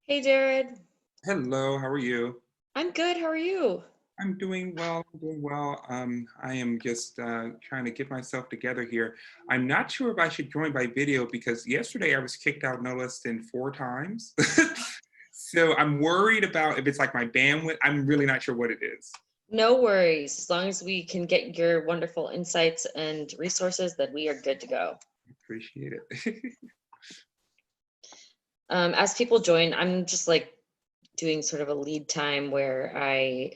Hey Jared, Hello, how are you? I'm good. How are you? I'm doing well. I'm doing well. I am just trying to get myself together here. I'm not sure if I should join by video because yesterday I was kicked out no less than 4 times. So I'm worried about if it's like my bandwidth. I'm really not sure what it is. No worries. As long as we can get your wonderful insights and resources, then we are good to go. Appreciate it. As people join, I'm just like doing sort of a lead time where I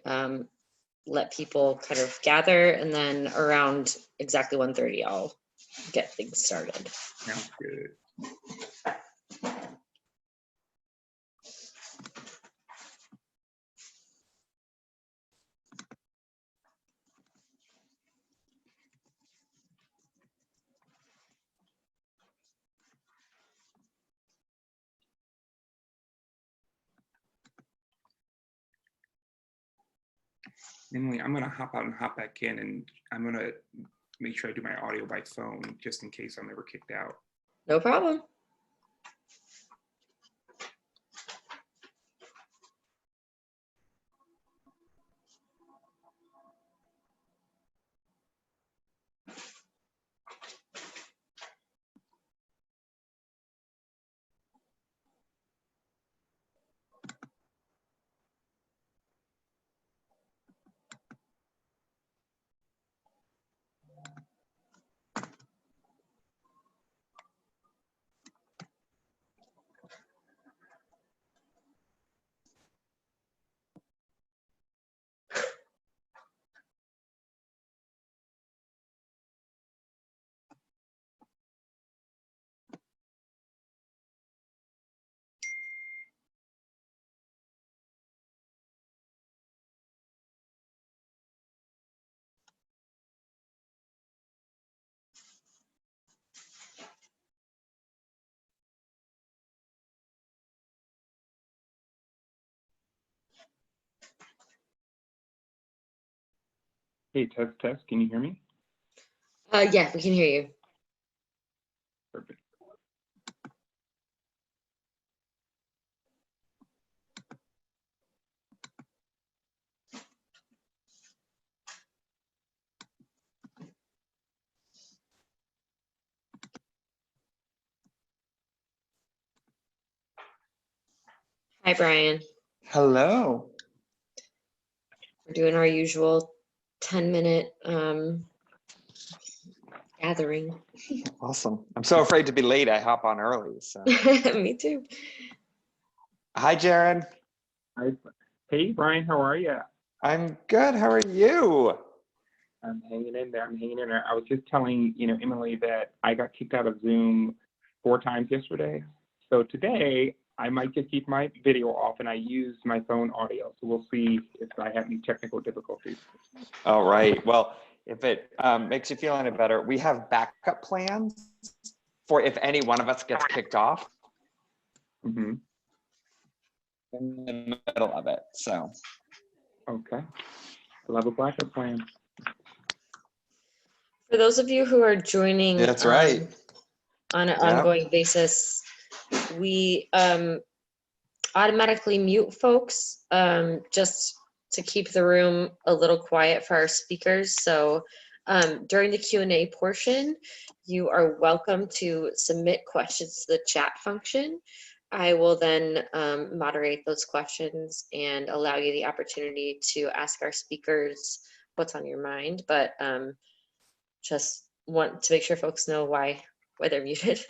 let people kind of gather, and then around exactly 1:30, I'll get things started. Sounds good. Anyway, I'm gonna hop out and hop back in, and I'm gonna make sure I do my audio by phone just in case I'm ever kicked out. No problem. Hey, test. Can you hear me? Yeah, we can hear you. Perfect. Hi, Brian. Hello. We're doing our usual 10-minute gathering. Awesome. I'm so afraid to be late. I hop on early. So, Me too. hi, Jared. Hey, Brian, how are you? I'm good. How are you? I'm hanging in there. I was just telling, Emily that I got kicked out of Zoom 4 times yesterday. So today I might just keep my video off and I use my phone audio. So we'll see if I have any technical difficulties. All right. Well, if it makes you feel any better, we have backup plans for if any one of us gets kicked off Mm-hmm. in the middle of it. So, Okay. I love a backup plan. For those of you who are joining that's right. on an Yeah. ongoing basis, we automatically mute folks just to keep the room a little quiet for our speakers. So during the Q&A portion, you are welcome to submit questions to the chat function. I will then moderate those questions and allow you the opportunity to ask our speakers what's on your mind, but just want to make sure folks know why they're muted.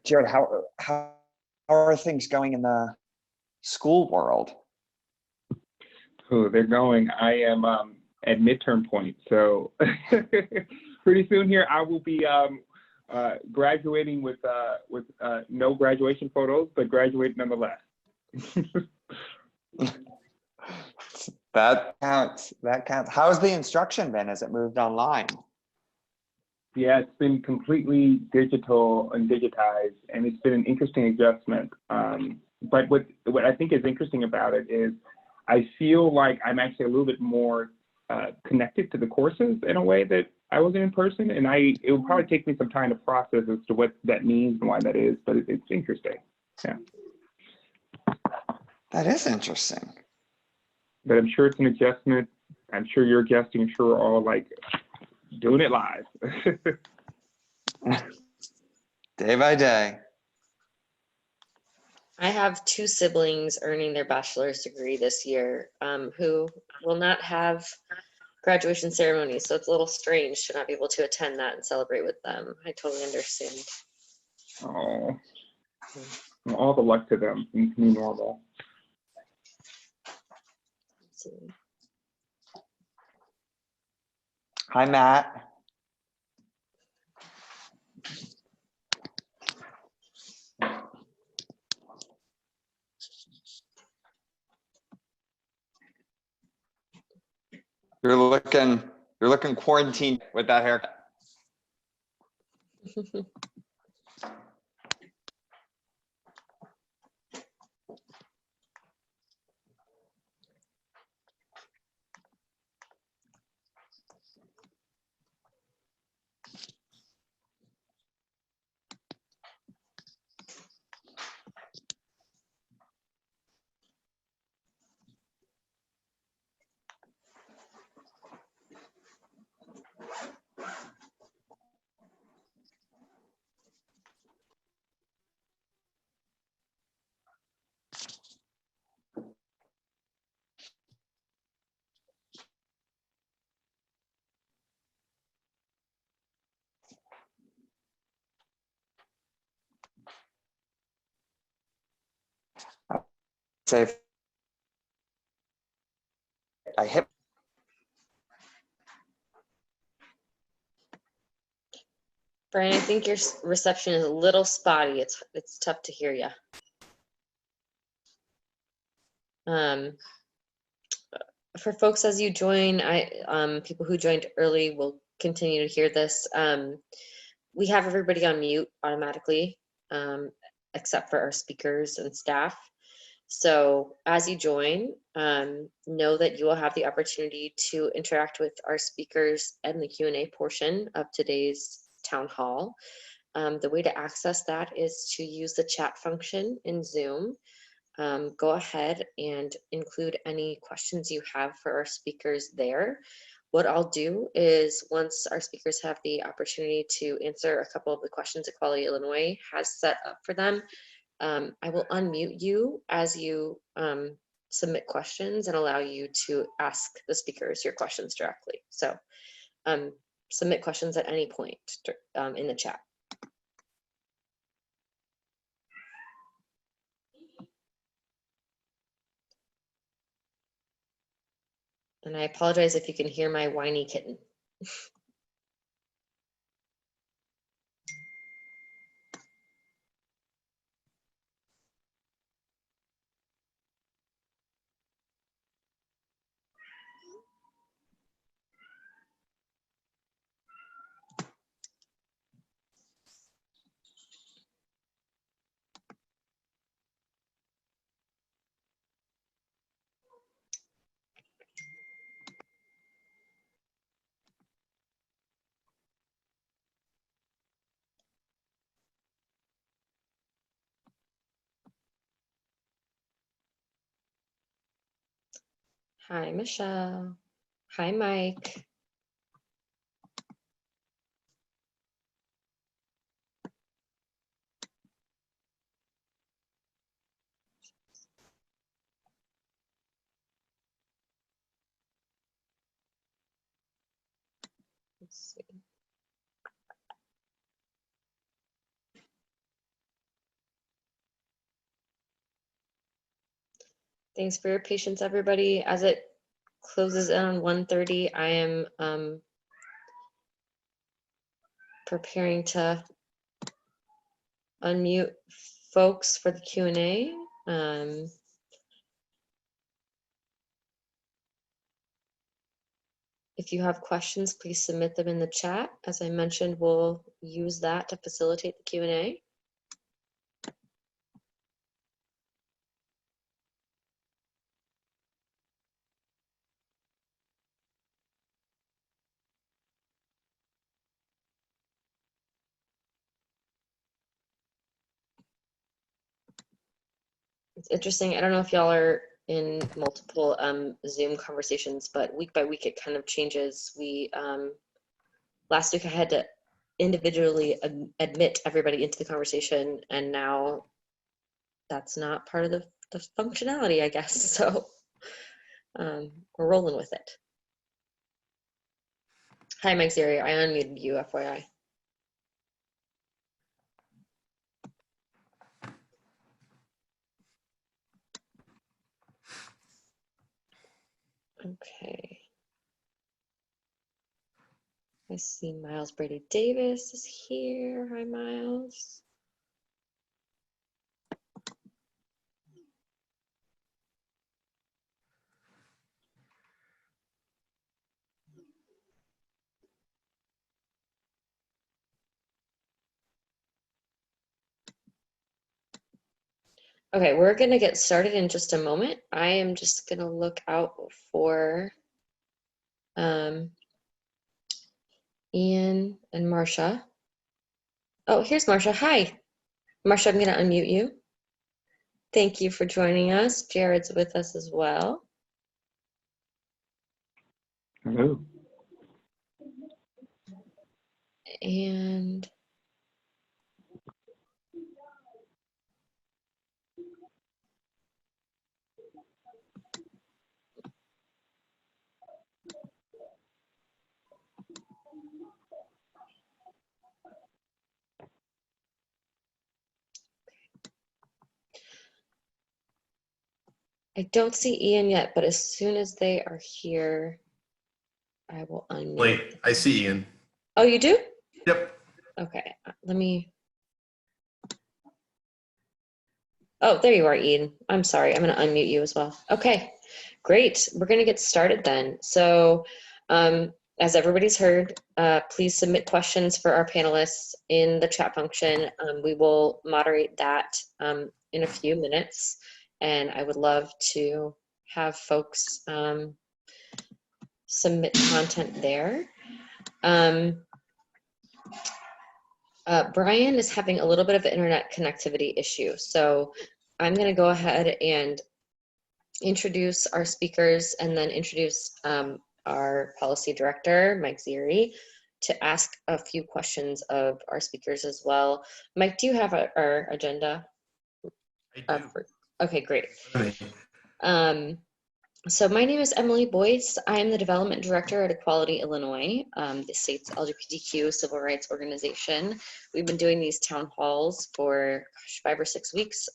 Jared, how are things going in the school world? Oh, they're going. I am at midterm point. So pretty soon here, I will be graduating with no graduation photos, but graduate nonetheless. That counts. That counts. How's the instruction been? Has it moved online? Yeah, it's been completely digital and digitized, and it's been an interesting adjustment. But what I think is interesting about it is I feel like I'm actually a little bit more connected to the courses in a way that I wasn't in person, and it will probably take me some time to process as to what that means and why that is, but it's interesting. Yeah. That is interesting. But I'm sure it's an adjustment. I'm sure you're adjusting. I'm sure we're all like doing it live. Day by day. I have two siblings earning their bachelor's degree this year, who will not have graduation ceremonies. So it's a little strange to not be able to attend that and celebrate with them. I totally understand. Oh, well, all the luck to them in new normal. Let's see. Hi, Matt. You're looking quarantined with that haircut. Say, I hit. Brian, I think your reception is a little spotty. It's tough to hear you. For folks as you join, people who joined early will continue to hear this. We have everybody on mute automatically, except for our speakers and staff. So as you join, know that you will have the opportunity to interact with our speakers in the Q&A portion of today's town hall. The way to access that is to use the chat function in Zoom. Go ahead and include any questions you have for our speakers there. What I'll do is once our speakers have the opportunity to answer a couple of the questions Equality Illinois has set up for them, I will unmute you as you submit questions and allow you to ask the speakers your questions directly. So submit questions at any point in the chat. And I apologize if you can hear my whiny kitten. Hi, Michelle. Hi, Mike. Let's see. Thanks for your patience, everybody. As it closes in on 1:30, I am preparing to unmute folks for the Q&A. If you have questions, please submit them in the chat. As I mentioned, we'll use that to facilitate the Q&A. It's interesting. I don't know if y'all are in multiple Zoom conversations, but week by week it kind of changes. We last week I had to individually admit everybody into the conversation, and now that's not part of the functionality, I guess. So we're rolling with it. Hi, Mike Zeri. I unmuted you, FYI. Okay. I see Miles Brady Davis is here. Hi, Miles. Okay, we're going to get started in just a moment. I am just going to look out for Ian and Marcia. Oh, here's Marcia. Hi. Marcia, I'm going to unmute you. Thank you for joining us. Jared's with us as well. Hello. And I don't see Ian yet, but as soon as they are here, I will unmute. Wait, I see Ian. Oh, you do? Yep. Okay, let me. Oh, there you are, Ian. I'm sorry. I'm going to unmute you as well. Okay, great. We're going to get started then. So, as everybody's heard, please submit questions for our panelists in the chat function. We will moderate that in a few minutes, and I would love to have folks submit content there. Brian is having a little bit of an internet connectivity issue, so I'm going to go ahead and introduce our speakers and then introduce our policy director, Mike Zeri, to ask a few questions of our speakers as well. Mike, do you have our agenda? I do. Okay, great. Okay. So my name is Emily Boyce. I am the development director at Equality Illinois, the state's LGBTQ civil rights organization. We've been doing these town halls for 5 or 6 weeks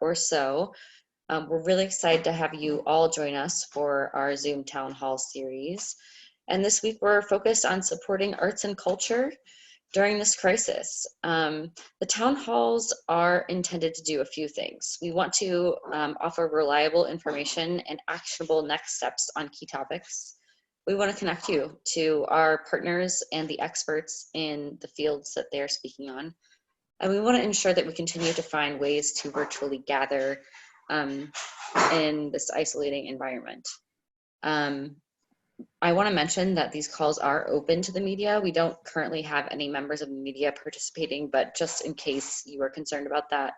or so. We're really excited to have you all join us for our Zoom town hall series. And this week we're focused on supporting arts and culture during this crisis. The town halls are intended to do a few things. We want to offer reliable information and actionable next steps on key topics. We want to connect you to our partners and the experts in the fields that they're speaking on. And we want to ensure that we continue to find ways to virtually gather in this isolating environment. I want to mention that these calls are open to the media. We don't currently have any members of the media participating, but just in case you are concerned about that,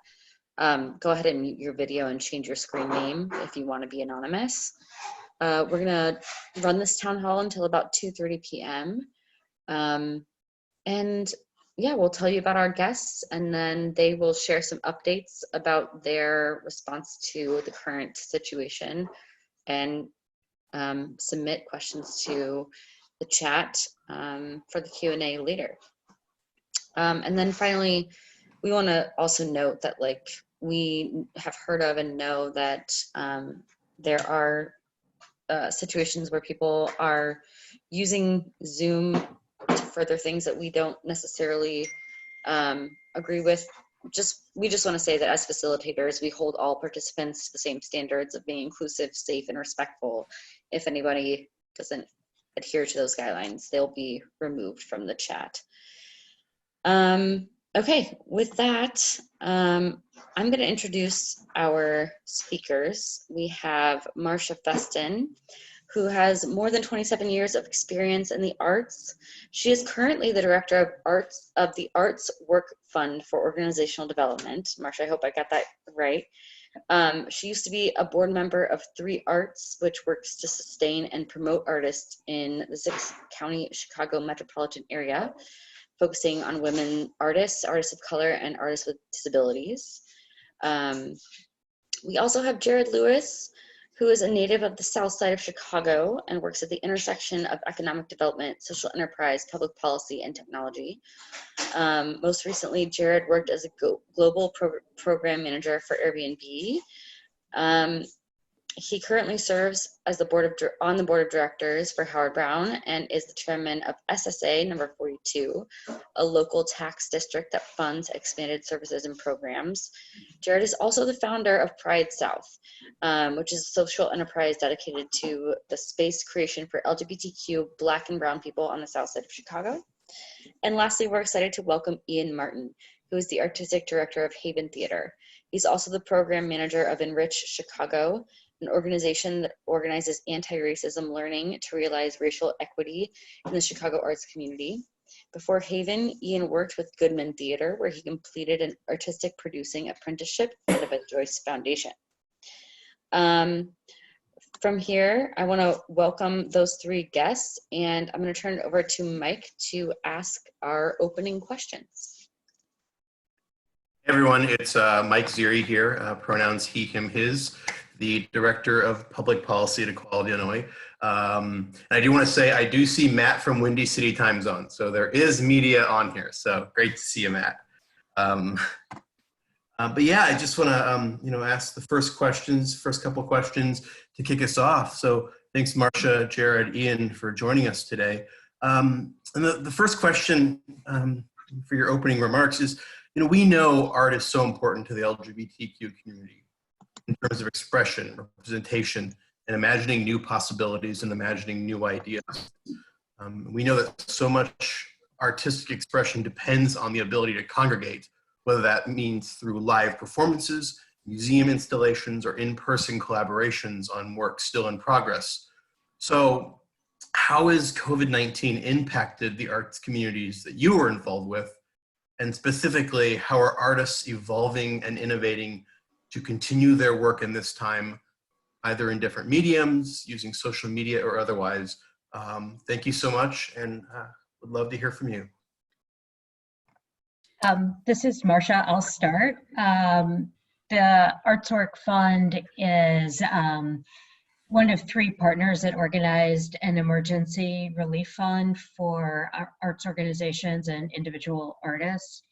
go ahead and mute your video and change your screen name if you want to be anonymous. We're going to run this town hall until about 2:30 p.m. And yeah, we'll tell you about our guests, and then they will share some updates about their response to the current situation and submit questions to the chat for the Q&A later. And then finally, we want to also note that we have heard of and know that there are situations where people are using Zoom to further things that we don't necessarily agree with. We just want to say that as facilitators, we hold all participants to the same standards of being inclusive, safe, and respectful. If anybody doesn't adhere to those guidelines, they'll be removed from the chat. Okay, with that, I'm going to introduce our speakers. We have Marcia Festen, who has more than 27 years of experience in the arts. She is currently the director of the Arts Work Fund for Organizational Development. Marcia, I hope I got that right. She used to be a board member of 3 Arts, which works to sustain and promote artists in the 6-county Chicago metropolitan area, focusing on women artists, artists of color, and artists with disabilities. We also have Jared Lewis, who is a native of the South Side of Chicago and works at the intersection of economic development, social enterprise, public policy, and technology. Most recently, Jared worked as a global program manager for Airbnb. He currently serves as on the board of directors for Howard Brown and is the chairman of SSA number 42, a local tax district that funds expanded services and programs. Jared is also the founder of Pride South, which is a social enterprise dedicated to the space creation for LGBTQ Black and Brown people on the South Side of Chicago. And lastly, we're excited to welcome Ian Martin, who is the artistic director of Haven Theater. He's also the program manager of Enrich Chicago, an organization that organizes anti-racism learning to realize racial equity in the Chicago arts community. Before Haven, Ian worked with Goodman Theater, where he completed an artistic producing apprenticeship for the Joyce Foundation. From here, I want to welcome those 3 guests, and I'm going to turn it over to Mike to ask our opening questions. Hey everyone, it's Mike Ziri here, pronouns he, him, his, the Director of Public Policy at Equality Illinois. And I do want to say, I do see Matt from Windy City Time Zone, so there is media on here, so great to see you, Matt. But yeah, I just want to ask the first couple questions to kick us off. So thanks, Marcia, Jared, Ian, for joining us today. And the first question for your opening remarks is, we know art is so important to the LGBTQ community in terms of expression, representation, and imagining new possibilities and imagining new ideas. We know that so much artistic expression depends on the ability to congregate, whether that means through live performances, museum installations, or in-person collaborations on work still in progress. So how has COVID-19 impacted the arts communities that you were involved with? And specifically, how are artists evolving and innovating to continue their work in this time, either in different mediums, using social media or otherwise? Thank you so much, and would love to hear from you. This is Marcia. I'll start. The Arts Work Fund is one of 3 partners that organized an emergency relief fund for arts organizations and individual artists.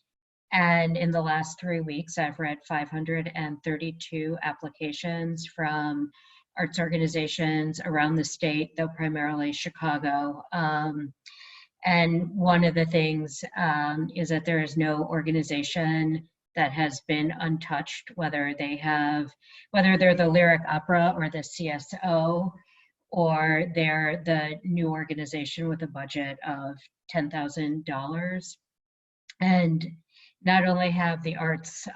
And in the last 3 weeks, I've read 532 applications from arts organizations around the state, though primarily Chicago. And one of the things is that there is no organization that has been untouched, whether they're the Lyric Opera or the CSO, or they're the new organization with a budget of $10,000. And not only have the arts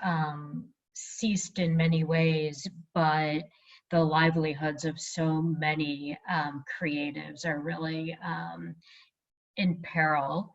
ceased in many ways, but the livelihoods of so many creatives are really in peril.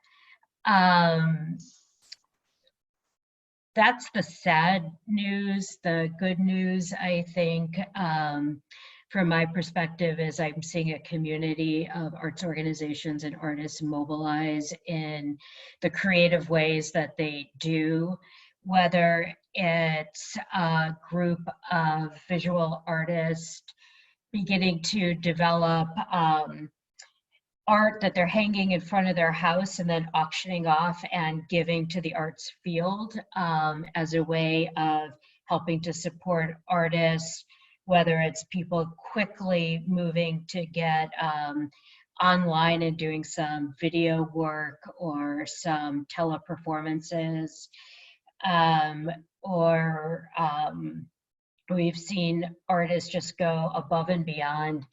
That's the sad news. The good news, I think, from my perspective, is I'm seeing a community of arts organizations and artists mobilize in the creative ways that they do, whether it's a group of visual artists beginning to develop art that they're hanging in front of their house and then auctioning off and giving to the arts field as a way of helping to support artists, whether it's people quickly moving to get online and doing some video work or some teleperformances, or we've seen artists just go above and beyond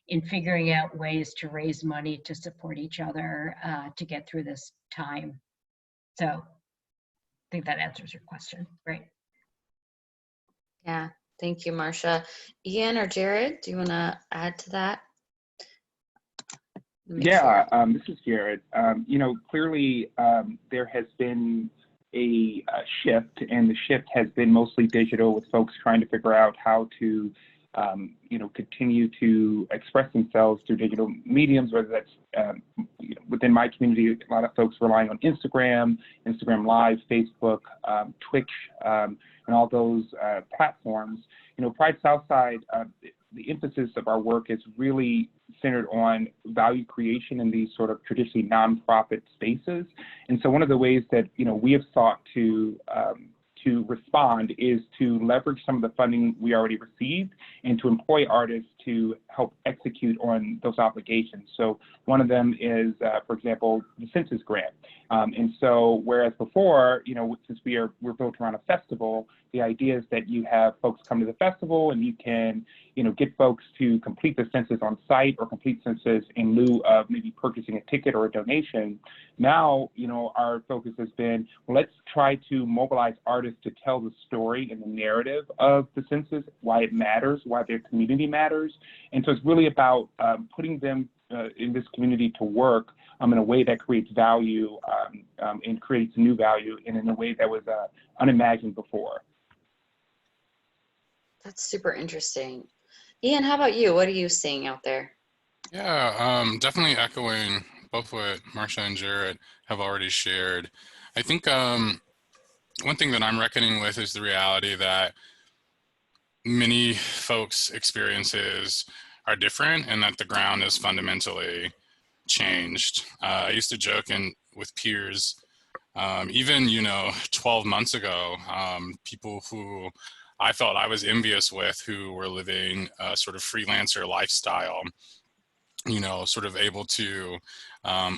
in figuring out ways to raise money to support each other to get through this time. So I think that answers your question, right? Yeah, thank you, Marcia. Ian or Jared, do you want to add to that? Yeah, this is Jared. Clearly there has been a shift, and the shift has been mostly digital, with folks trying to figure out how to continue to express themselves through digital mediums, whether that's within my community, a lot of folks relying on Instagram Live, Facebook, Twitch, and all those platforms. Pride Southside, the emphasis of our work is really centered on value creation in these sort of traditionally nonprofit spaces. And so one of the ways that we have sought to respond is to leverage some of the funding we already received and to employ artists to help execute on those obligations. So one of them is, for example, the Census Grant. And so whereas before, since we're built around a festival, the idea is that you have folks come to the festival and you can, get folks to complete the census on site or complete census in lieu of maybe purchasing a ticket or a donation. Now, our focus has been, well, let's try to mobilize artists to tell the story and the narrative of the census, why it matters, why their community matters. And so it's really about putting them in this community to work in a way that creates value and creates new value, and in a way that was unimagined before. That's super interesting. Ian, how about you? What are you seeing out there? Yeah, definitely echoing both what Marcia and Jared have already shared. I think one thing that I'm reckoning with is the reality that many folks' experiences are different and that the ground is fundamentally changed. I used to joke with peers, even 12 months ago, people who I felt I was envious with, who were living a sort of freelancer lifestyle, sort of able to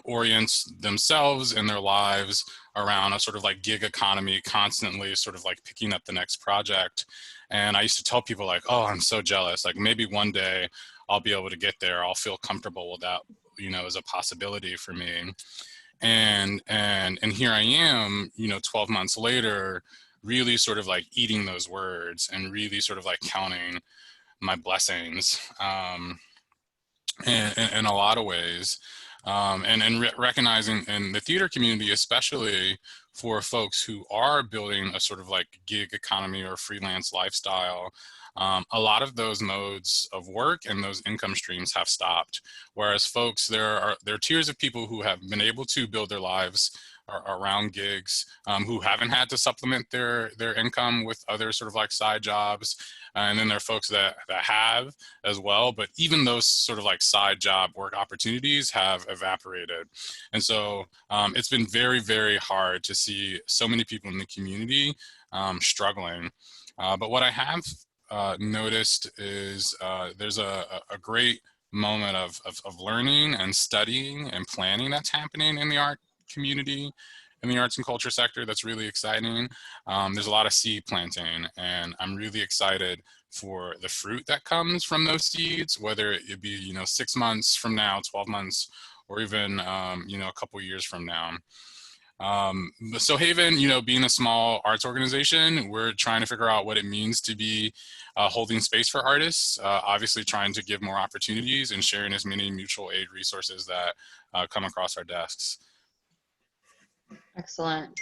orient themselves and their lives around a sort of like gig economy, constantly sort of like picking up the next project. And I used to tell people like, oh, I'm so jealous. Like maybe one day I'll be able to get there. I'll feel comfortable with that, as a possibility for me. And here I am, 12 months later, really sort of like eating those words and really sort of like counting my blessings in a lot of ways. And recognizing in the theater community, especially for folks who are building a sort of like gig economy or freelance lifestyle, a lot of those modes of work and those income streams have stopped. Whereas folks, there are tiers of people who have been able to build their lives around gigs, who haven't had to supplement their income with other sort of like side jobs. And then there are folks that have as well, but even those sort of like side job work opportunities have evaporated. And so it's been very, very hard to see so many people in the community struggling. But what I have noticed is there's a great moment of learning and studying and planning that's happening in the art community, in the arts and culture sector, that's really exciting. There's a lot of seed planting, and I'm really excited for the fruit that comes from those seeds, whether it be 6 months from now, 12 months, or even a couple years from now. So Haven, being a small arts organization, we're trying to figure out what it means to be holding space for artists, obviously trying to give more opportunities and sharing as many mutual aid resources that come across our desks. Excellent.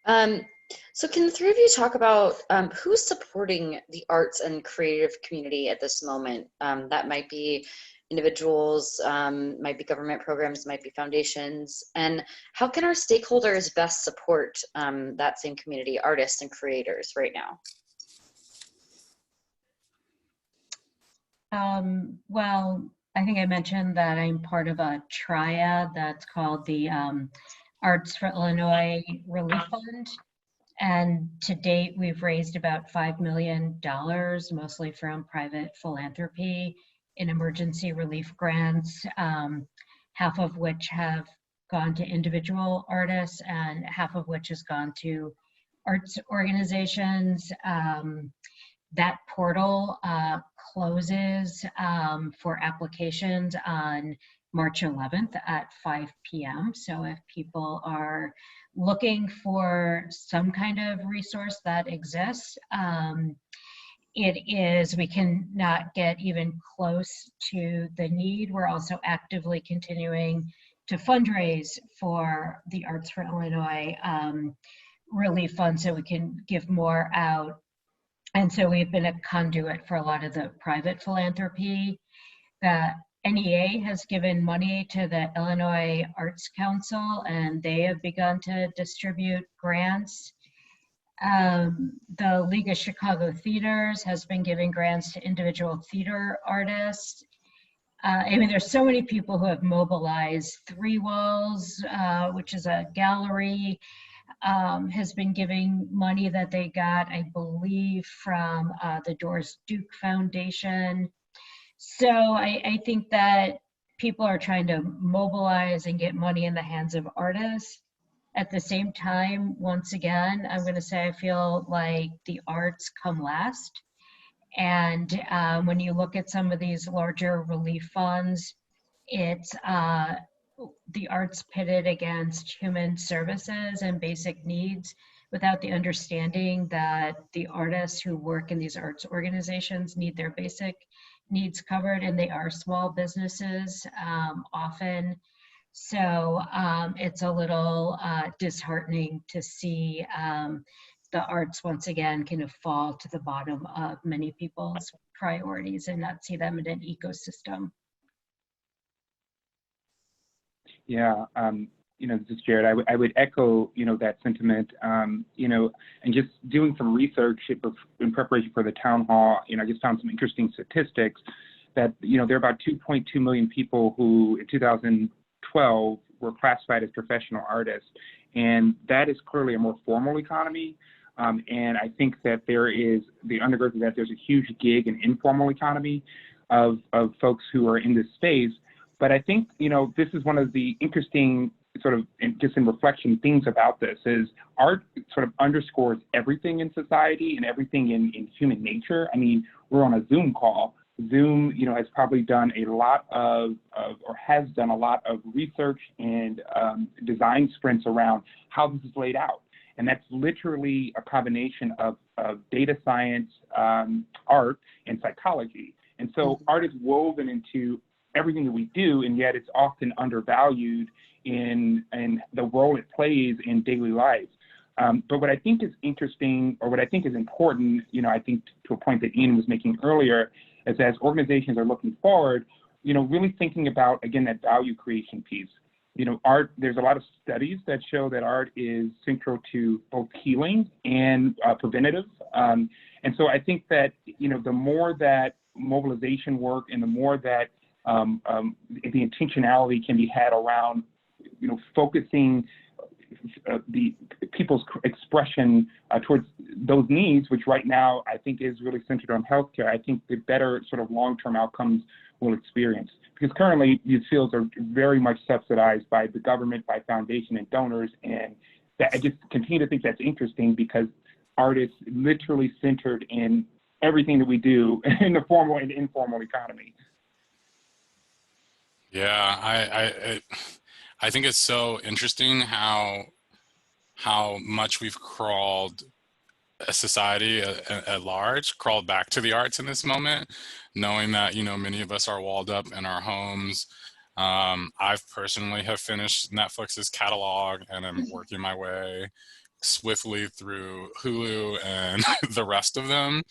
So can the three of you talk about who's supporting the arts and creative community at this moment? That might be individuals, might be government programs, might be foundations, and how can our stakeholders best support that same community, artists and creators right now? Well, I think I mentioned that I'm part of a triad that's called the Arts for Illinois Relief Fund. And to date, we've raised about $5 million, mostly from private philanthropy in emergency relief grants, half of which have gone to individual artists and half of which has gone to arts organizations. That portal closes for applications on March 11th at 5 p.m. So if people are looking for some kind of resource that exists, we cannot get even close to the need. We're also actively continuing to fundraise for the Arts for Illinois relief fund so we can give more out. And so we've been a conduit for a lot of the private philanthropy. The NEA has given money to the Illinois Arts Council, and they have begun to distribute grants. The League of Chicago Theaters has been giving grants to individual theater artists. I mean, there's so many people who have mobilized. Three Walls, which is a gallery, has been giving money that they got, I believe, from the Doris Duke Foundation. So I think that people are trying to mobilize and get money in the hands of artists. At the same time, once again, I'm going to say I feel like the arts come last. And when you look at some of these larger relief funds, it's the arts pitted against human services and basic needs without the understanding that the artists who work in these arts organizations need their basic needs covered, and they are small businesses often. So it's a little disheartening to see the arts once again kind of fall to the bottom of many people's priorities and not see them in an ecosystem. Yeah, this is Jared. I would echo, that sentiment, and just doing some research in preparation for the town hall, I just found some interesting statistics that, there are about 2.2 million people who in 2012 were classified as professional artists. And that is clearly a more formal economy. And I think that there is, the undergrowth of that, there's a huge gig and informal economy of folks who are in this space. But I think, this is one of the interesting sort of, just in reflection, things about this is art sort of underscores everything in society and everything in human nature. I mean, we're on a Zoom call. Zoom, has probably done a lot or has done a lot of research and design sprints around how this is laid out. And that's literally a combination of data science, art, and psychology. And so art is woven into everything that we do, and yet it's often undervalued in the role it plays in daily life. But what I think is interesting, or what I think is important, I think to a point that Ian was making earlier, is as organizations are looking forward, really thinking about, again, that value creation piece. Art, there's a lot of studies that show that art is central to both healing and preventative. And so I think that, the more that mobilization work and the more that the intentionality can be had around, focusing the people's expression towards those needs, which right now I think is really centered on healthcare, I think the better sort of long-term outcomes we'll experience. Because currently these fields are very much subsidized by the government, by foundation and donors, and that I just continue to think that's interesting because art is literally centered in everything that we do in the formal and informal economy. Yeah, I think it's so interesting how much we've crawled, a society at large, crawled back to the arts in this moment, knowing that, many of us are walled up in our homes. I've personally have finished Netflix's catalog and I'm working my way swiftly through Hulu and the rest of them.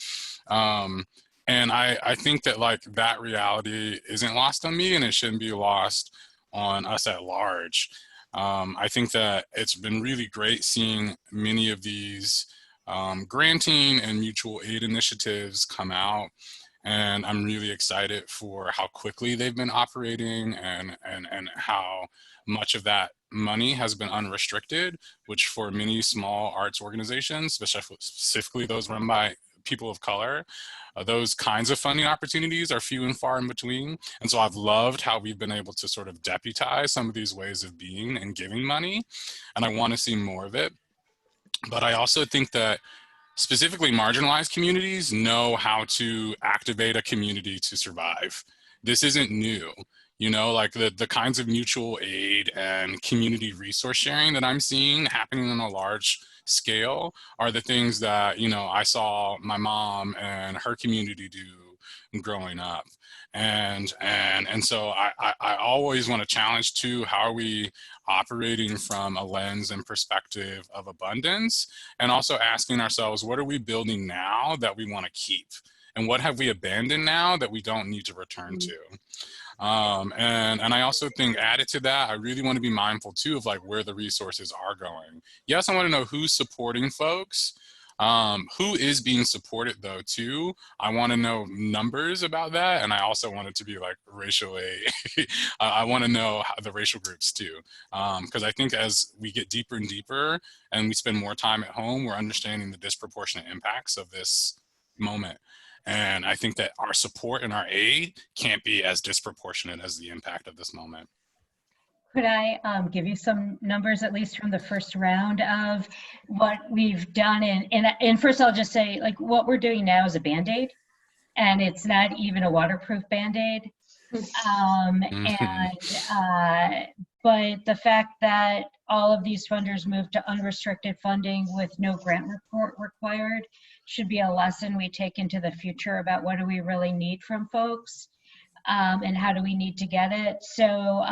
And I think that that reality isn't lost on me, and it shouldn't be lost on us at large. I think that it's been really great seeing many of these granting and mutual aid initiatives come out. And I'm really excited for how quickly they've been operating and how much of that money has been unrestricted, which for many small arts organizations, specifically those run by people of color, those kinds of funding opportunities are few and far in between. And so I've loved how we've been able to sort of deputize some of these ways of being and giving money. And I want to see more of it. But I also think that specifically marginalized communities, know how to activate a community to survive. This isn't new. You know, like the kinds of mutual aid and community resource sharing that I'm seeing happening on a large scale are the things that, you know, I saw my mom and her community do growing up. And so I always want to challenge too, how are we operating from a lens and perspective of abundance, and also asking ourselves, what are we building now that we want to keep? And what have we abandoned now that we don't need to return to? And I also think, added to that, I really want to be mindful too of like where the resources are going. Yes, I want to know who's supporting folks. Who is being supported though too. I want to know numbers about that, and I also want it to be like racially. I want to know the racial groups too, because I think as we get deeper and deeper, and we spend more time at home, we're understanding the disproportionate impacts of this moment. And I think that our support and our aid can't be as disproportionate as the impact of this moment. Could I give you some numbers, at least from the first round of what we've done? And first I'll just say, like, what we're doing now is a Band-Aid, and it's not even a waterproof Band-Aid. But the fact that all of these funders moved to unrestricted funding with no grant report required should be a lesson we take into the future about what do we really need from folks, and how do we need to get it. So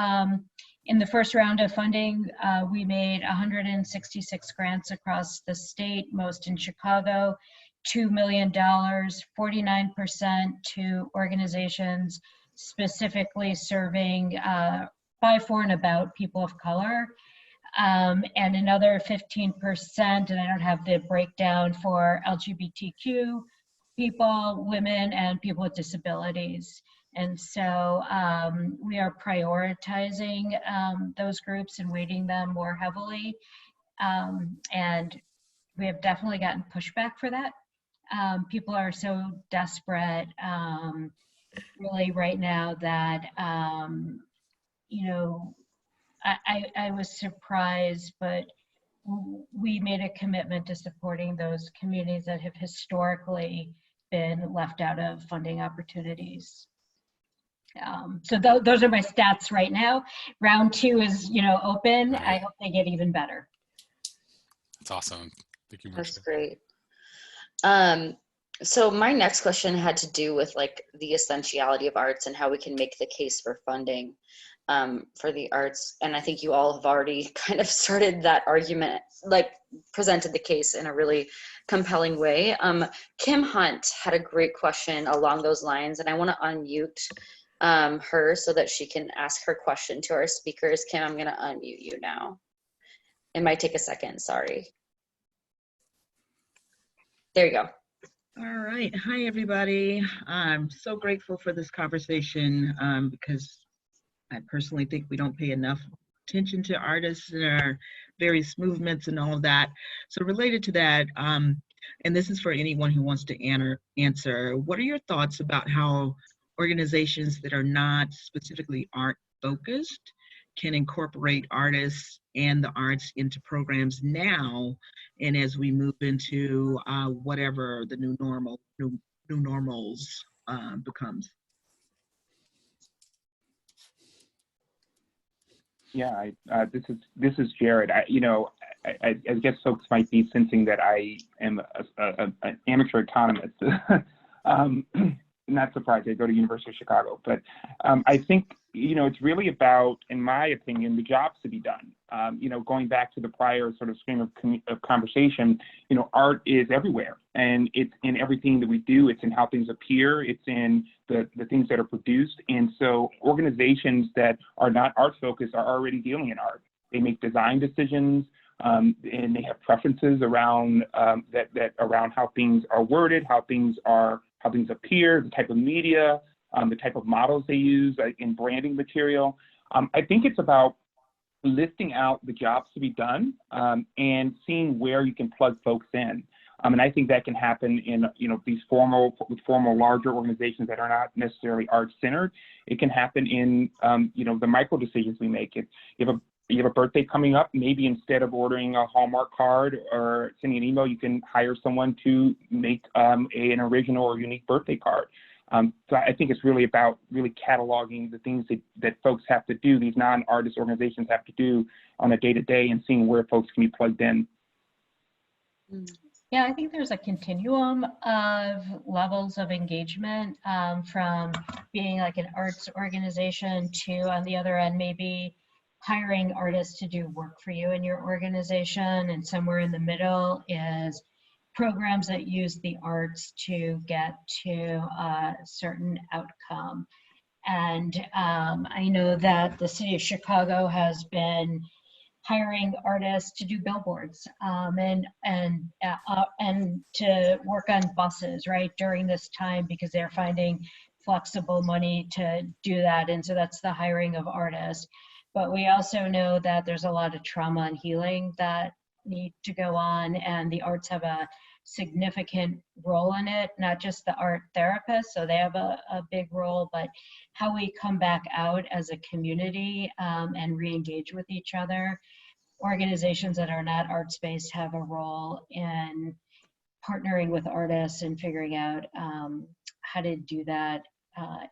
in the first round of funding, we made 166 grants across the state, most in Chicago, $2 million, 49% to organizations specifically serving 5, 4, and about people of color, and another 15%, and I don't have the breakdown, for LGBTQ people, women, and people with disabilities. And so we are prioritizing those groups and weighting them more heavily. And we have definitely gotten pushback for that. People are so desperate really right now that, you know, I was surprised, but we made a commitment to supporting those communities that have historically been left out of funding opportunities. So those are my stats right now. Round 2 is, you know, open. Right. I hope they get even better. That's awesome. Thank you, Marcia. That's great. So my next question had to do with like the essentiality of arts and how we can make the case for funding for the arts. And I think you all have already kind of started that argument, like presented the case in a really compelling way. Kim Hunt had a great question along those lines, and I want to unmute her so that she can ask her question to our speakers. Kim, I'm going to unmute you now. It might take a second, sorry. There you go. All right. Hi, everybody. I'm so grateful for this conversation because I personally think we don't pay enough attention to artists and our various movements and all of that. So related to that, and this is for anyone who wants to answer, what are your thoughts about how organizations that are not specifically art focused can incorporate artists and the arts into programs now, and as we move into whatever the new normals becomes? Yeah, this is Jared. I guess folks might be sensing that I am an amateur economist. Not surprised. I go to University of Chicago, but I think it's really about, in my opinion, the jobs to be done. Going back to the prior sort of stream of conversation, art is everywhere, and it's in everything that we do. It's in how things appear. It's in the things that are produced. And so organizations that are not art focused are already dealing in art. They make design decisions, and they have preferences around around how things are worded, how things appear, the type of media, the type of models they use in branding material. I think it's about listing out the jobs to be done and seeing where you can plug folks in. And I think that can happen in these formal larger organizations that are not necessarily art centered. It can happen in the micro decisions we make. If you have you have a birthday coming up, maybe instead of ordering a Hallmark card or sending an email, you can hire someone to make an original or unique birthday card. So I think it's really about really cataloging the things that folks have to do, these non-artist organizations have to do on a day-to-day, and seeing where folks can be plugged in. Yeah, I think there's a continuum of levels of engagement, from being like an arts organization to, on the other end, maybe hiring artists to do work for you in your organization. And somewhere in the middle is programs that use the arts to get to a certain outcome. And I know that the city of Chicago has been hiring artists to do billboards, and to work on buses, right, during this time, because they're finding flexible money to do that. And so that's the hiring of artists. But we also know that there's a lot of trauma and healing that need to go on, and the arts have a significant role in it, not just the art therapists, so they have a big role, but how we come back out as a community, and re-engage with each other. Organizations that are not arts-based have a role in partnering with artists and figuring out how to do that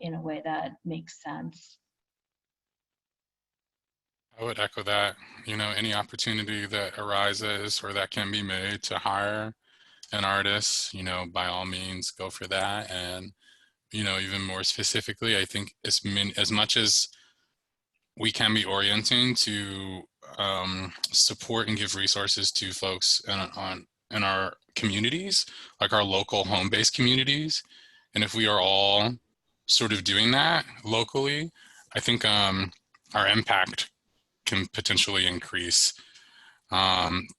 in a way that makes sense. I would echo that. You know, any opportunity that arises or that can be made to hire an artist, you know, by all means, go for that. And, you know, even more specifically, I think as much as we can be orienting to support and give resources to folks in our communities, like our local home-based communities. And if we are all sort of doing that locally, I think our impact can potentially increase.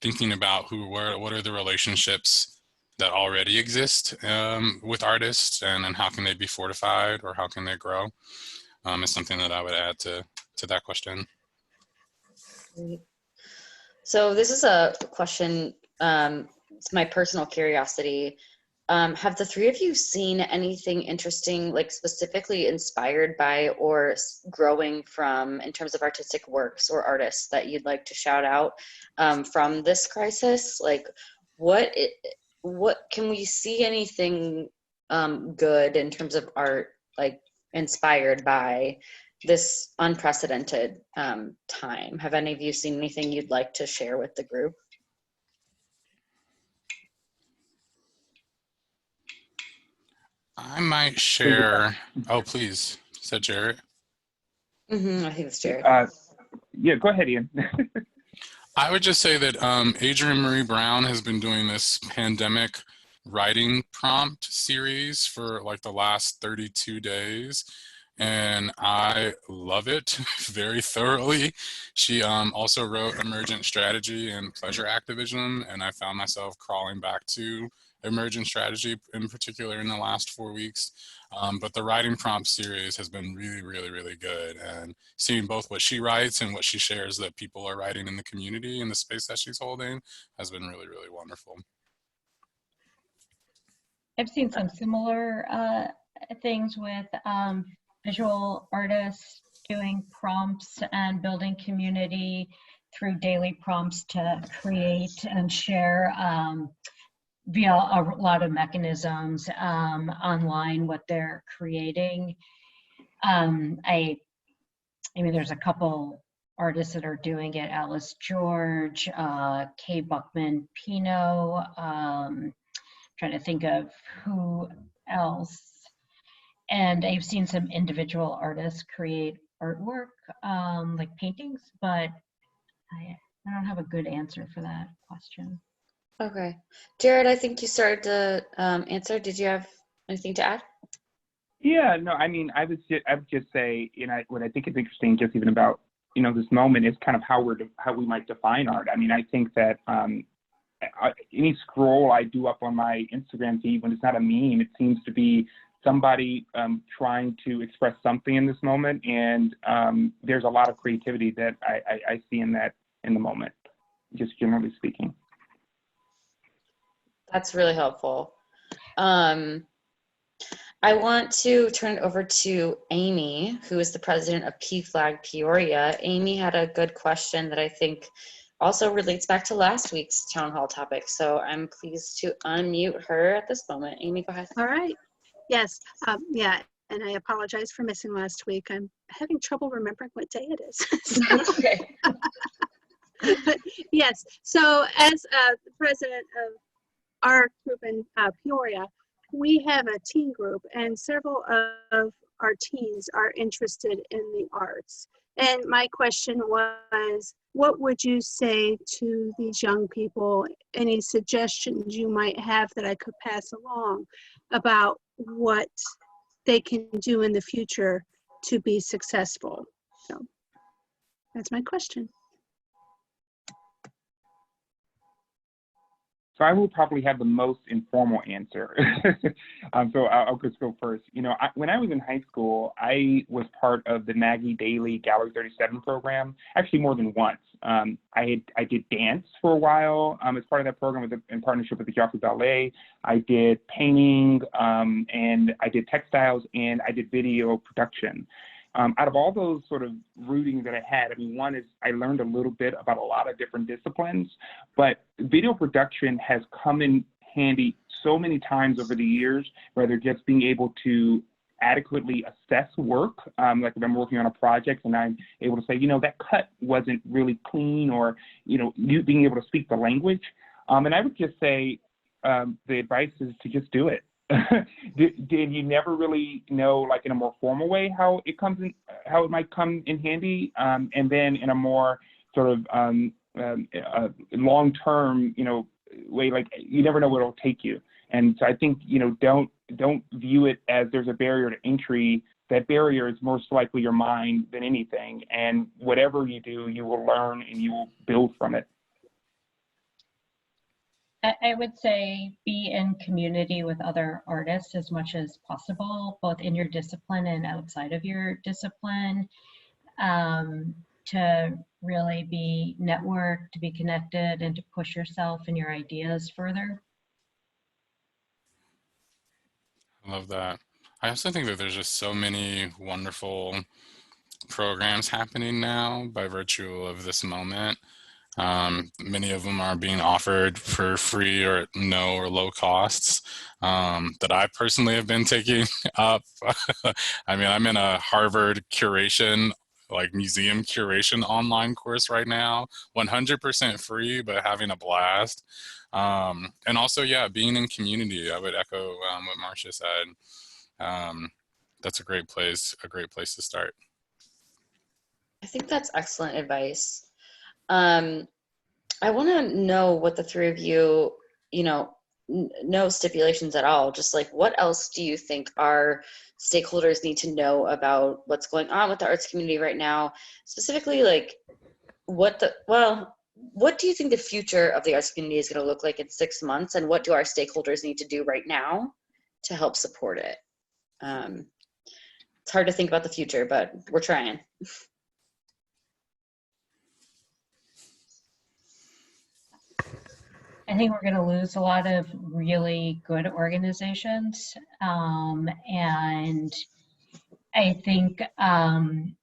Thinking about what are the relationships that already exist with artists, and how can they be fortified, or how can they grow, is something that I would add to that question. Great. So this is a question, it's my personal curiosity. Have the three of you seen anything interesting, like specifically inspired by or growing from, in terms of artistic works or artists that you'd like to shout out from this crisis? Like, what can we see anything good in terms of art, like inspired by this unprecedented time? Have any of you seen anything you'd like to share with the group? I might share. Oh, please. Is that Jarrett? I think it's Jared. Yeah, go ahead, Ian. I would just say that Adrienne Marie Brown has been doing this pandemic writing prompt series for like the last 32 days. And I love it very thoroughly. She also wrote Emergent Strategy and Pleasure Activism, and I found myself crawling back to Emergent Strategy in particular in the last 4 weeks. But the writing prompt series has been really, really, really good. And seeing both what she writes and what she shares that people are writing in the community and the space that she's holding has been really, really wonderful. I've seen some similar things with visual artists doing prompts and building community through daily prompts to create and share via a lot of mechanisms online what they're creating. I mean, there's a couple artists that are doing it: Alice George, Kay Buckman Pino. Trying to think of who else. And I've seen some individual artists create artwork, like paintings, but I don't have a good answer for that question. Okay. Jared, I think you started to answer. Did you have anything to add? Yeah, no, I mean, I would just say, you know, what I think is interesting, just even about, you know, this moment, is kind of how we might define art. I mean, I think that any scroll I do up on my Instagram feed, when it's not a meme, it seems to be somebody trying to express something in this moment, and there's a lot of creativity that I see in the moment, just generally speaking. That's really helpful. I want to turn it over to Amy, who is the president of PFLAG Peoria. Amy had a good question that I think also relates back to last week's town hall topic. So I'm pleased to unmute her at this moment. Amy, go ahead. All right. Yes. Yeah. And I apologize for missing last week. I'm having trouble remembering what day it is. Okay. But yes. So as the president of our group in Peoria, we have a teen group, and several of our teens are interested in the arts. And my question was, what would you say to these young people? Any suggestions you might have that I could pass along about what they can do in the future to be successful? So that's my question. So I will probably have the most informal answer. So I'll just go first. You know, when I was in high school, I was part of the Nagy Daily Gallery 37 program, actually more than once. I did dance for a while as part of that program in partnership with the Jockey Ballet. I did painting, and I did textiles, and I did video production. Out of all those sort of routings that I had, I mean, one is I learned a little bit about a lot of different disciplines, but video production has come in handy so many times over the years, whether just being able to adequately assess work, like if I'm working on a project and I'm able to say, you know, that cut wasn't really clean, or, you know, being able to speak the language. And I would just say the advice is to just do it. Did you never really know, like in a more formal way, how it might come in handy, and then in a more sort of long-term, you know, way, like you never know where it'll take you. And so I think, you know, don't view it as there's a barrier to entry. That barrier is most likely your mind than anything. And whatever you do, you will learn and you will build from it. I would say be in community with other artists as much as possible, both in your discipline and outside of your discipline, to really be networked, to be connected, and to push yourself and your ideas further. I love that. I also think that there's just so many wonderful programs happening now by virtue of this moment. Many of them are being offered for free or at no or low costs, that I personally have been taking up. I mean, I'm in a Harvard curation, like museum curation online course right now, 100% free, but having a blast. And also, yeah, being in community. I would echo what Marcia said. That's a great place to start. I think that's excellent advice. I want to know what the three of you, you know, no stipulations at all. Just like, what else do you think our stakeholders need to know about what's going on with the arts community right now? Specifically, like, what do you think the future of the arts community is going to look like in 6 months, and what do our stakeholders need to do right now to help support it? It's hard to think about the future, but we're trying. I think we're going to lose a lot of really good organizations. And I think in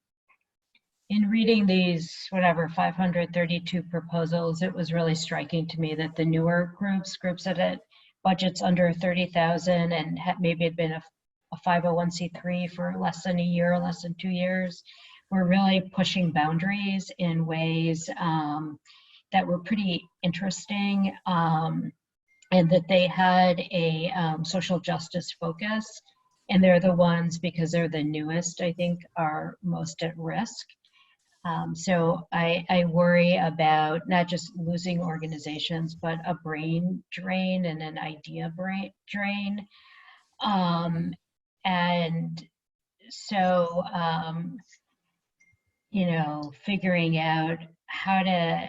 reading these, 532 proposals, it was really striking to me that the newer groups that had budgets under 30,000 and maybe had been a 501c3 for less than a year, less than 2 years, were really pushing boundaries in ways that were pretty interesting, and that they had a social justice focus. And they're the ones, because they're the newest, I think, are most at risk. So I worry about not just losing organizations, but a brain drain and an idea drain. And so, you know, figuring out how to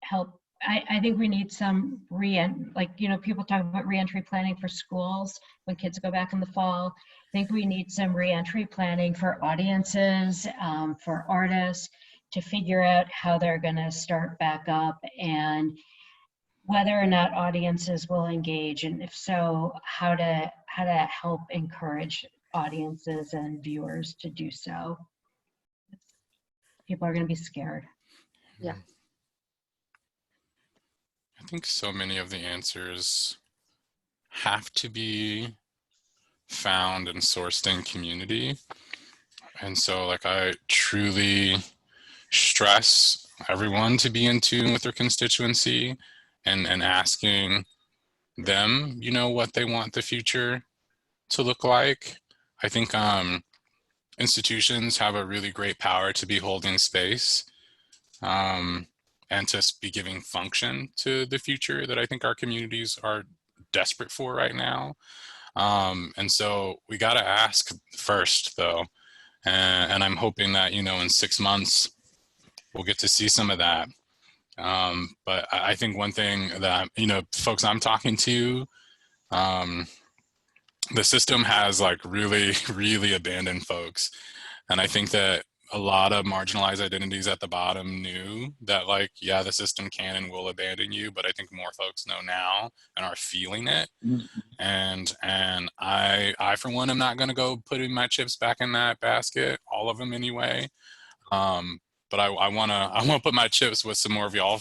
help. I think we need some people talk about reentry planning for schools when kids go back in the fall. I think we need some reentry planning for audiences, for artists, to figure out how they're going to start back up and whether or not audiences will engage, and if so, how how to help encourage audiences and viewers to do so. People are going to be scared. Yeah. I think so many of the answers have to be found and sourced in community. And so like I truly stress everyone to be in tune with their constituency and asking them, you know, what they want the future to look like. I think institutions have a really great power to be holding space and to be giving function to the future that I think our communities are desperate for right now. And so we got to ask first, though. And I'm hoping that, you know, in 6 months, we'll get to see some of that. But I think one thing that, you know, folks I'm talking to, the system has like really, really abandoned folks. And I think that a lot of marginalized identities at the bottom knew that like, yeah, the system can and will abandon you, but I think more folks know now and are feeling it. And I for one am not going to go putting my chips back in that basket, all of them anyway. But I want to put my chips with some more of y'all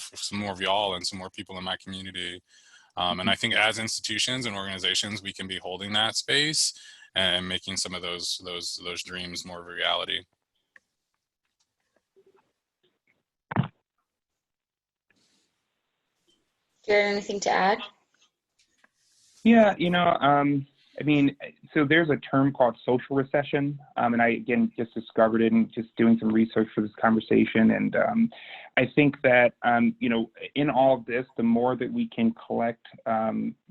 and some more people in my community. And I think as institutions and organizations, we can be holding that space and making some of those dreams more of a reality. Jared, anything to add? Yeah, you know, I mean, so there's a term called social recession, and I, again, just discovered it and just doing some research for this conversation. And I think that, you know, in all of this, the more that we can collect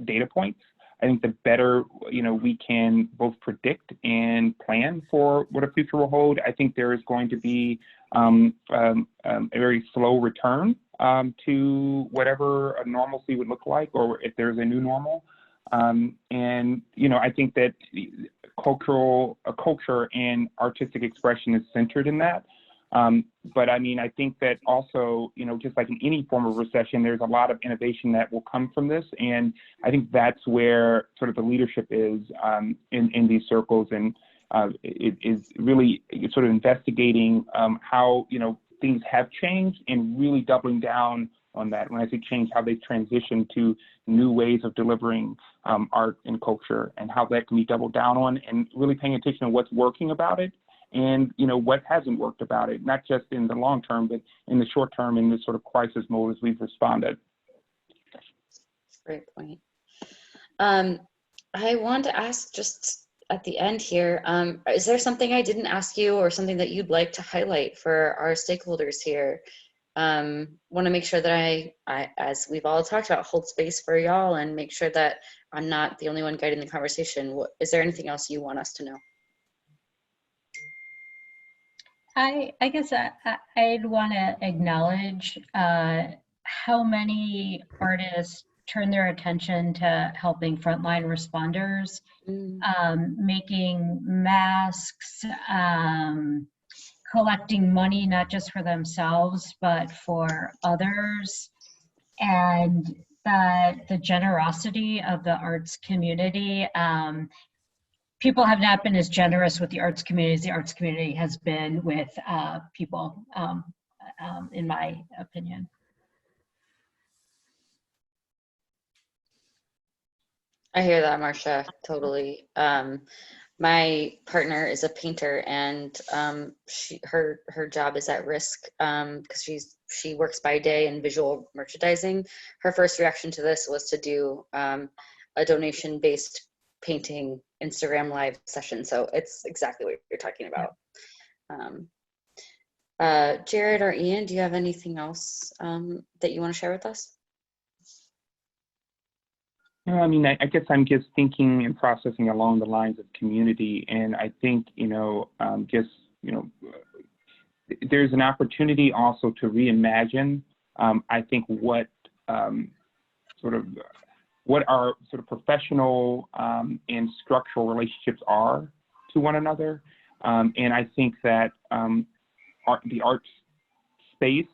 data points, I think the better, you know, we can both predict and plan for what a future will hold. I think there is going to be a very slow return to whatever a normalcy would look like, or if there's a new normal. And, you know, I think that culture and artistic expression is centered in that. But I mean, I think that also, you know, just like in any form of recession, there's a lot of innovation that will come from this. And I think that's where sort of the leadership is in these circles. And it is really sort of investigating how, you know, things have changed and really doubling down on that. When I say change, how they transition to new ways of delivering art and culture, and how that can be doubled down on, and really paying attention to what's working about it, and, you know, what hasn't worked about it, not just in the long term, but in the short term, in this sort of crisis mode as we've responded. Great point. I wanted to ask just at the end here, is there something I didn't ask you, or something that you'd like to highlight for our stakeholders here? Want to make sure that I, as we've all talked about, hold space for y'all and make sure that I'm not the only one guiding the conversation. Is there anything else you want us to know? I guess I'd want to acknowledge how many artists turn their attention to helping frontline responders, making masks, collecting money, not just for themselves, but for others, and that the generosity of the arts community. People have not been as generous with the arts community as the arts community has been with people, in my opinion. I hear that, Marcia, totally. My partner is a painter, and her job is at risk because she works by day in visual merchandising. Her first reaction to this was to do a donation-based painting Instagram live session. So it's exactly what you're talking about. Jared or Ian, do you have anything else that you want to share with us? No, I mean, I guess I'm just thinking and processing along the lines of community. And I think, you know, just, you know, there's an opportunity also to reimagine, I think, what what our sort of professional and structural relationships are to one another. And I think that the arts space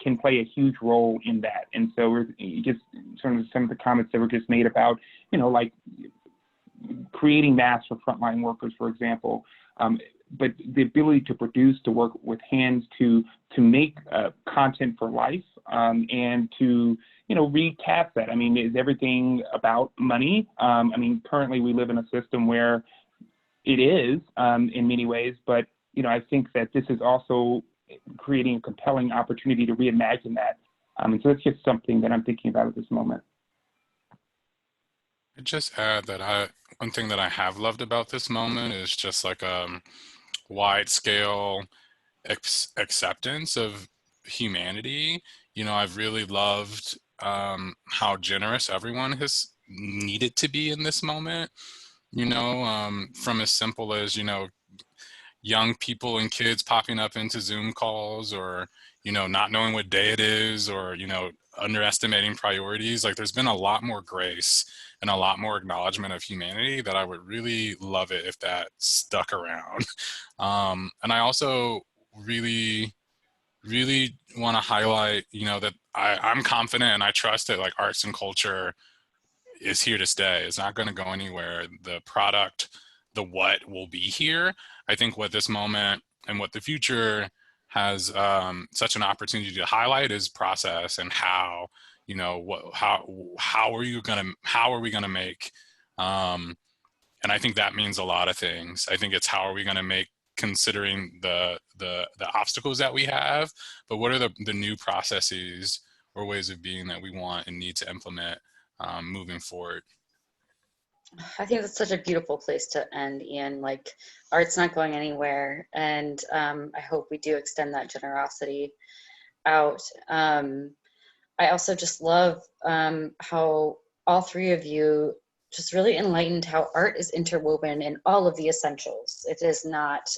can play a huge role in that. And so we're just sort of some of the comments that were just made about, you know, like creating masks for frontline workers, for example. But the ability to produce, to work with hands, to make content for life, and to recast that. I mean, is everything about money? I mean, currently we live in a system where it is in many ways, but I think that this is also creating a compelling opportunity to reimagine that. And so that's just something that I'm thinking about at this moment. I'd just add that one thing that I have loved about this moment is just like wide scale acceptance of humanity. I've really loved how generous everyone has needed to be in this moment, from as simple as, young people and kids popping up into Zoom calls, or, not knowing what day it is, or, underestimating priorities. Like, there's been a lot more grace and a lot more acknowledgement of humanity that I would really love it if that stuck around. And I also really want to highlight, that I'm confident and I trust that like arts and culture is here to stay. It's not going to go anywhere. The product, the what will be here. I think what this moment and what the future has such an opportunity to highlight is process and how, how are we going to make, and I think that means a lot of things. I think it's how are we going to make, considering the obstacles that we have, but what are the new processes or ways of being that we want and need to implement moving forward. I think that's such a beautiful place to end, Ian. Like, art's not going anywhere, and I hope we do extend that generosity out. I also just love how all three of you just really enlightened how art is interwoven in all of the essentials. It is not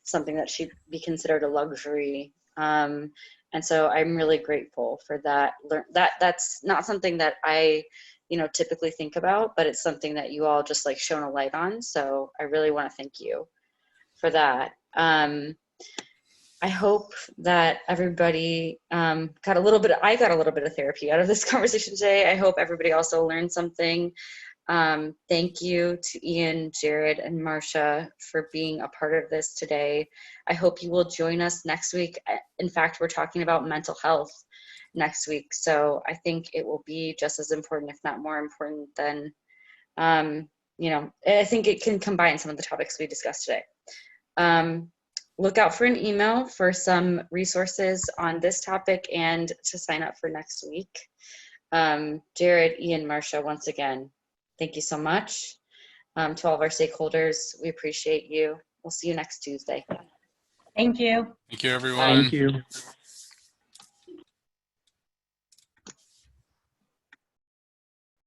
something that should be considered a luxury. And so I'm really grateful for that. That's not something that I typically think about, but it's something that you all just like shone a light on. So I really want to thank you for that. I hope that everybody I got a little bit of therapy out of this conversation today. I hope everybody also learned something. Thank you to Ian, Jared, and Marcia for being a part of this today. I hope you will join us next week. In fact, we're talking about mental health next week. So I think it will be just as important, if not more important than, I think it can combine some of the topics we discussed today. Look out for an email for some resources on this topic and to sign up for next week. Jared, Ian, Marcia, once again, thank you so much. To all of our stakeholders, we appreciate you. We'll see you next Tuesday. Thank you. Thank you, everyone. Thank you.